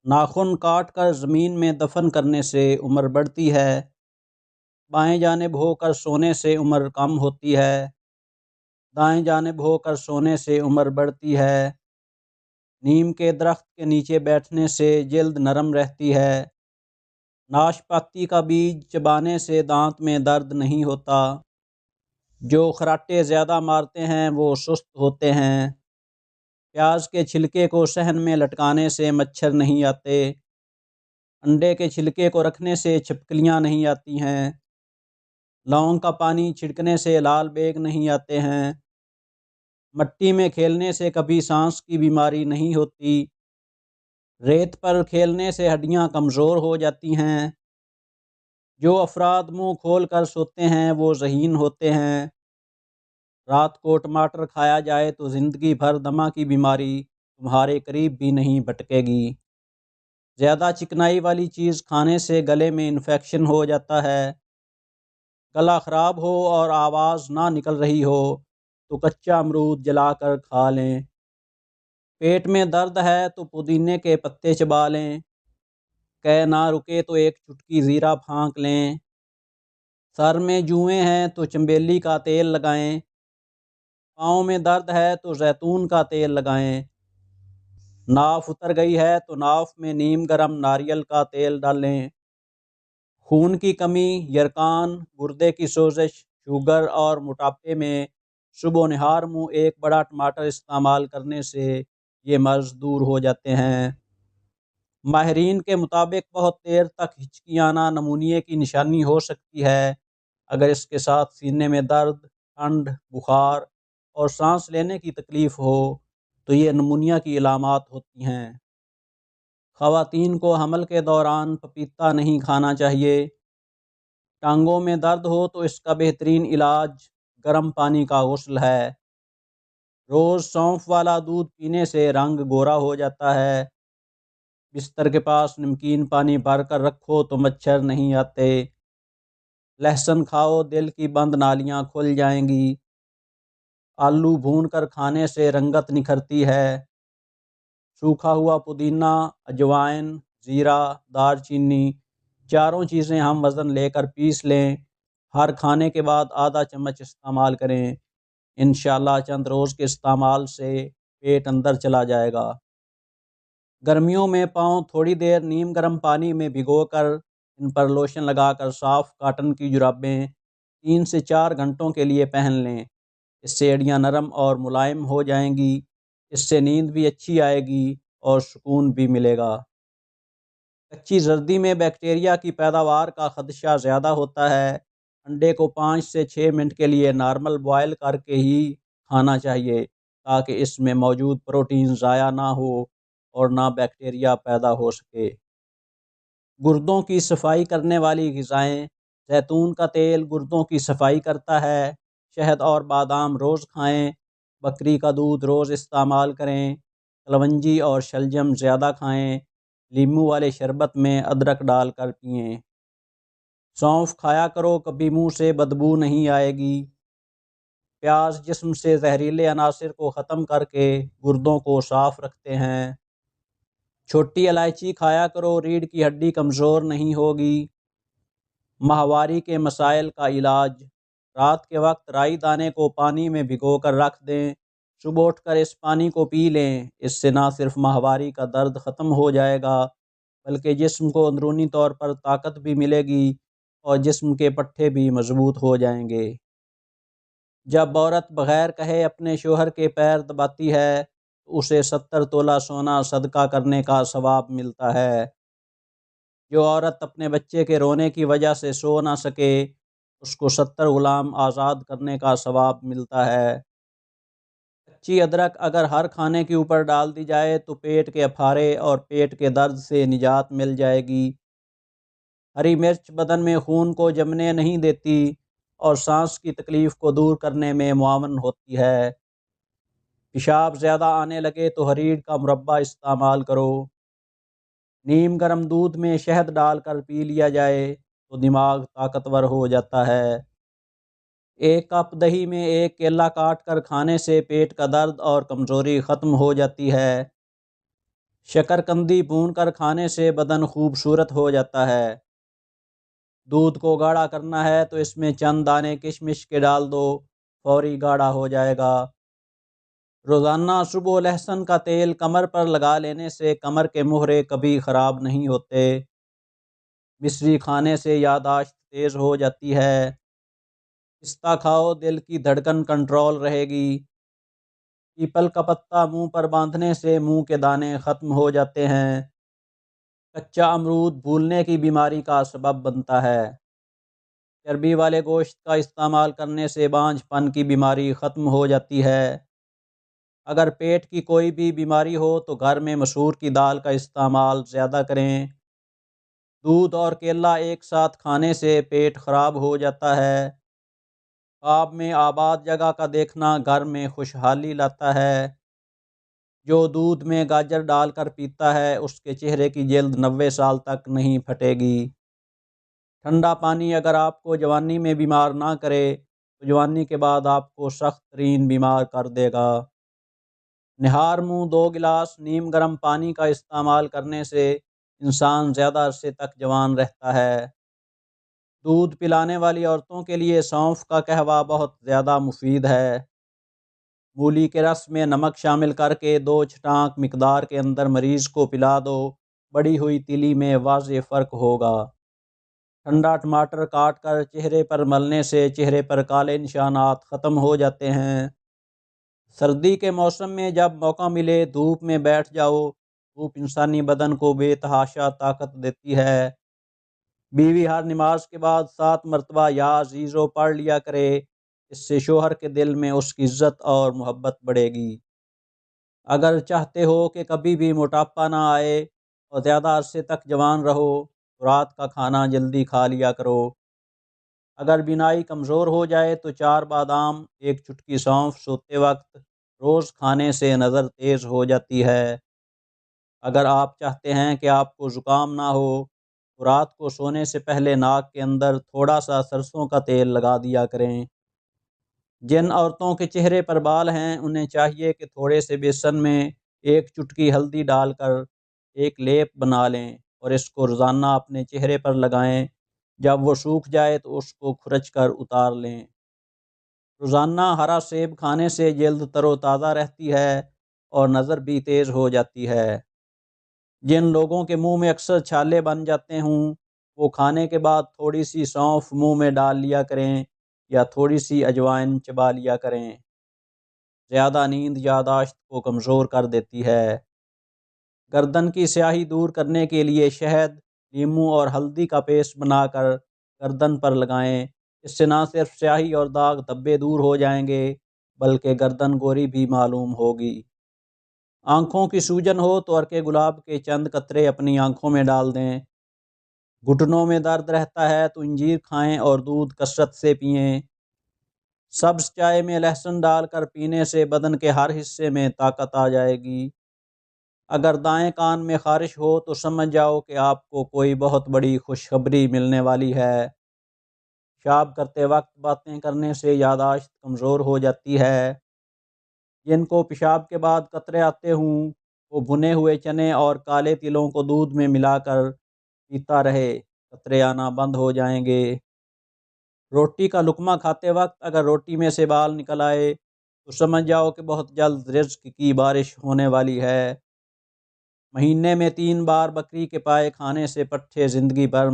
ناخن کاٹ کر زمین میں دفن کرنے سے عمر بڑھتی ہے۔ بائیں جانب ہو کر سونے سے عمر کم ہوتی ہے۔ دائیں جانب ہو کر سونے سے عمر بڑھتی ہے۔ نیم کے درخت کے نیچے بیٹھنے سے جلد نرم رہتی ہے۔ ناشپاتی کا بیج چبانے سے دانت میں درد نہیں ہوتا۔ جو خراٹے زیادہ مارتے ہیں وہ سست ہوتے ہیں۔ پیاز کے چھلکے کو صحن میں لٹکانے سے مچھر نہیں آتے۔ انڈے کے چھلکے کو رکھنے سے چھپکلیاں نہیں آتی ہیں۔ لونگ کا پانی چھڑکنے سے لال بیگ نہیں آتے ہیں۔ مٹی میں کھیلنے سے کبھی سانس کی بیماری نہیں ہوتی۔ ریت پر کھیلنے سے ہڈیاں کمزور ہو جاتی ہیں۔ جو افراد منہ کھول کر سوتے ہیں وہ ذہین ہوتے ہیں۔ رات کو ٹماٹر کھایا جائے تو زندگی بھر دمہ کی بیماری تمہارے قریب بھی نہیں بھٹکے گی۔ زیادہ چکنائی والی چیز کھانے سے گلے میں انفیکشن ہو جاتا ہے۔ گلا خراب ہو اور آواز نہ نکل رہی ہو تو کچا امرود جلا کر کھا لیں۔ پیٹ میں درد ہے تو پودینے کے پتے چبا لیں۔ قے نہ رکے تو ایک چٹکی زیرہ پھانک لیں۔ سر میں جوئیں ہیں تو چنبیلی کا تیل لگائیں۔ پاؤں میں درد ہے تو زیتون کا تیل لگائیں۔ ناف اتر گئی ہے تو ناف میں نیم گرم ناریل کا تیل ڈالیں۔ خون کی کمی، یرقان، گردے کی سوزش، شوگر اور موٹاپے میں صبح و نہار منہ ایک بڑا ٹماٹر استعمال کرنے سے یہ مرض دور ہو جاتے ہیں۔ ماہرین کے مطابق بہت دیر تک ہچکی آنا نمونیے کی نشانی ہو سکتی ہے۔ اگر اس کے ساتھ سینے میں درد، ٹھنڈ، بخار اور سانس لینے کی تکلیف ہو تو یہ نمونیا کی علامات ہوتی ہیں۔ خواتین کو حمل کے دوران پپیتا نہیں کھانا چاہیے۔ ٹانگوں میں درد ہو تو اس کا بہترین علاج گرم پانی کا غسل ہے۔ روز سونف والا دودھ پینے سے رنگ گورا ہو جاتا ہے۔ بستر کے پاس نمکین پانی بھر کر رکھو تو مچھر نہیں آتے۔ لہسن کھاؤ، دل کی بند نالیاں کھل جائیں گی۔ آلو بھون کر کھانے سے رنگت نکھرتی ہے۔ سوکھا ہوا پودینہ، اجوائن، زیرہ، دار چینی، چاروں چیزیں ہم وزن لے کر پیس لیں۔ ہر کھانے کے بعد آدھا چمچ استعمال کریں۔ انشاءاللہ چند روز کے استعمال سے پیٹ اندر چلا جائے گا۔ گرمیوں میں پاؤں تھوڑی دیر نیم گرم پانی میں بھگو کر ان پر لوشن لگا کر صاف کاٹن کی جرابیں 3 سے 4 گھنٹوں کے لیے پہن لیں۔ اس سے ایڑیاں نرم اور ملائم ہو جائیں گی۔ اس سے نیند بھی اچھی آئے گی اور سکون بھی ملے گا۔ کچی زردی میں بیکٹیریا کی پیداوار کا خدشہ زیادہ ہوتا ہے۔ انڈے کو 5 سے 6 منٹ کے لیے نارمل بوائل کر کے ہی کھانا چاہیے تاکہ اس میں موجود پروٹین ضائع نہ ہو اور نہ بیکٹیریا پیدا ہو سکے۔ گردوں کی صفائی کرنے والی غذائیں: زیتون کا تیل گردوں کی صفائی کرتا ہے۔ شہد اور بادام روز کھائیں۔ بکری کا دودھ روز استعمال کریں۔ کلونجی اور شلجم زیادہ کھائیں۔ لیموں والے شربت میں ادرک ڈال کر پئیں۔ سونف کھایا کرو، کبھی منہ سے بدبو نہیں آئے گی۔ پیاز جسم سے زہریلے عناصر کو ختم کر کے گردوں کو صاف رکھتے ہیں۔ چھوٹی الائچی کھایا کرو، ریڑھ کی ہڈی کمزور نہیں ہوگی۔ ماہواری کے مسائل کا علاج: رات کے وقت رائی دانے کو پانی میں بھگو کر رکھ دیں۔ صبح اٹھ کر اس پانی کو پی لیں۔ اس سے نہ صرف ماہواری کا درد ختم ہو جائے گا بلکہ جسم کو اندرونی طور پر طاقت بھی ملے گی اور جسم کے پٹھے بھی مضبوط ہو جائیں گے۔ جب عورت بغیر کہے اپنے شوہر کے پیر دباتی ہے تو اسے 70 تولہ سونا صدقہ کرنے کا ثواب ملتا ہے۔ جو عورت اپنے بچے کے رونے کی وجہ سے سو نہ سکے اس کو 70 غلام آزاد کرنے کا ثواب ملتا ہے۔ کچی ادرک اگر ہر کھانے کے اوپر ڈال دی جائے تو پیٹ کے پھاڑے اور پیٹ کے درد سے نجات مل جائے گی۔ ہری مرچ بدن میں خون کو جمنے نہیں دیتی اور سانس کی تکلیف کو دور کرنے میں معاون ہوتی ہے۔ پیشاب زیادہ آنے لگے تو ہریڑ کا مربع استعمال کرو۔ نیم گرم دودھ میں شہد ڈال کر پی لیا جائے تو دماغ طاقتور ہو جاتا ہے۔ 1 کپ دہی میں 1 کیلا کاٹ کر کھانے سے پیٹ کا درد اور کمزوری ختم ہو جاتی ہے۔ شکرکندی بھون کر کھانے سے بدن خوبصورت ہو جاتا ہے۔ دودھ کو گاڑھا کرنا ہے تو اس میں چند دانے کشمش کے ڈال دو، فوری گاڑھا ہو جائے گا۔ روزانہ صبح لہسن کا تیل کمر پر لگا لینے سے کمر کے مہرے کبھی خراب نہیں ہوتے۔ مصری کھانے سے یادداشت تیز ہو جاتی ہے۔ پستہ کھاؤ، دل کی دھڑکن کنٹرول رہے گی۔ پیپل کا پتا منہ پر باندھنے سے منہ کے دانے ختم ہو جاتے ہیں۔ کچا امرود بھولنے کی بیماری کا سبب بنتا ہے۔ چربی والے گوشت کا استعمال کرنے سے بانجھ پن کی بیماری ختم ہو جاتی ہے۔ اگر پیٹ کی کوئی بھی بیماری ہو تو گھر میں مسور کی دال کا استعمال زیادہ کریں۔ دودھ اور کیلا ایک ساتھ کھانے سے پیٹ خراب ہو جاتا ہے۔ خواب میں آباد جگہ کا دیکھنا گھر میں خوشحالی لاتا ہے۔ جو دودھ میں گاجر ڈال کر پیتا ہے اس کے چہرے کی جلد 90 سال تک نہیں پھٹے گی۔ ٹھنڈا پانی اگر آپ کو جوانی میں بیمار نہ کرے تو جوانی کے بعد آپ کو سخت ترین بیمار کر دے گا۔ نہار منہ 2 گلاس نیم گرم پانی کا استعمال کرنے سے انسان زیادہ عرصے تک جوان رہتا ہے۔ دودھ پلانے والی عورتوں کے لیے سونف کا قہوہ بہت زیادہ مفید ہے۔ مولی کے رس میں نمک شامل کر کے 2 چھٹانک مقدار کے اندر مریض کو پلا دو، بڑی ہوئی تیلی میں واضح فرق ہوگا۔ ٹھنڈا ٹماٹر کاٹ کر چہرے پر ملنے سے چہرے پر کالے نشانات ختم ہو جاتے ہیں۔ سردی کے موسم میں جب موقع ملے دھوپ میں بیٹھ جاؤ، دھوپ انسانی بدن کو بے تحاشا طاقت دیتی ہے۔ بیوی ہر نماز کے بعد 7 مرتبہ یا عزیزو پڑھ لیا کرے، اس سے شوہر کے دل میں اس کی عزت اور محبت بڑھے گی۔ اگر چاہتے ہو کہ کبھی بھی موٹاپا نہ آئے اور زیادہ عرصے تک جوان رہو تو رات کا کھانا جلدی کھا لیا کرو۔ اگر بینائی کمزور ہو جائے تو 4 بادام، 1 چٹکی سونف سوتے وقت روز کھانے سے نظر تیز ہو جاتی ہے۔ اگر آپ چاہتے ہیں کہ آپ کو زکام نہ ہو تو رات کو سونے سے پہلے ناک کے اندر تھوڑا سا سرسوں کا تیل لگا دیا کریں۔ جن عورتوں کے چہرے پر بال ہیں انہیں چاہیے کہ تھوڑے سے بیسن میں 1 چٹکی ہلدی ڈال کر ایک لیپ بنا لیں اور اس کو روزانہ اپنے چہرے پر لگائیں۔ جب وہ سوکھ جائے تو اس کو کھرچ کر اتار لیں۔ روزانہ ہرا سیب کھانے سے جلد تر و تازہ رہتی ہے اور نظر بھی تیز ہو جاتی ہے۔ جن لوگوں کے منہ میں اکثر چھالے بن جاتے ہوں وہ کھانے کے بعد تھوڑی سی سونف منہ میں ڈال لیا کریں یا تھوڑی سی اجوائن چبا لیا کریں۔ زیادہ نیند یادداشت کو کمزور کر دیتی ہے۔ گردن کی سیاہی دور کرنے کے لیے شہد، لیموں اور ہلدی کا پیسٹ بنا کر گردن پر لگائیں۔ اس سے نہ صرف سیاہی اور داغ دھبے دور ہو جائیں گے بلکہ گردن گوری بھی معلوم ہوگی۔ آنکھوں کی سوجن ہو تو عرق گلاب کے چند قطرے اپنی آنکھوں میں ڈال دیں۔ گھٹنوں میں درد رہتا ہے تو انجیر کھائیں اور دودھ کثرت سے پئیں۔ سبز چائے میں لہسن ڈال کر پینے سے بدن کے ہر حصے میں طاقت آ جائے گی۔ اگر دائیں کان میں خارش ہو تو سمجھ جاؤ کہ آپ کو کوئی بہت بڑی خوشخبری ملنے والی ہے۔ پیشاب کرتے وقت باتیں کرنے سے یادداشت کمزور ہو جاتی ہے۔ جن کو پیشاب کے بعد قطرے آتے ہوں وہ بھنے ہوئے چنے اور کالے تلوں کو دودھ میں ملا کر پیتا رہے، قطرے آنا بند ہو جائیں گے۔ روٹی کا لقمہ کھاتے وقت اگر روٹی میں سے بال نکل آئے تو سمجھ جاؤ کہ بہت جلد رزق کی بارش ہونے والی ہے۔ مہینے میں 3 بار بکری کے پائے کھانے سے پٹھے زندگی بھر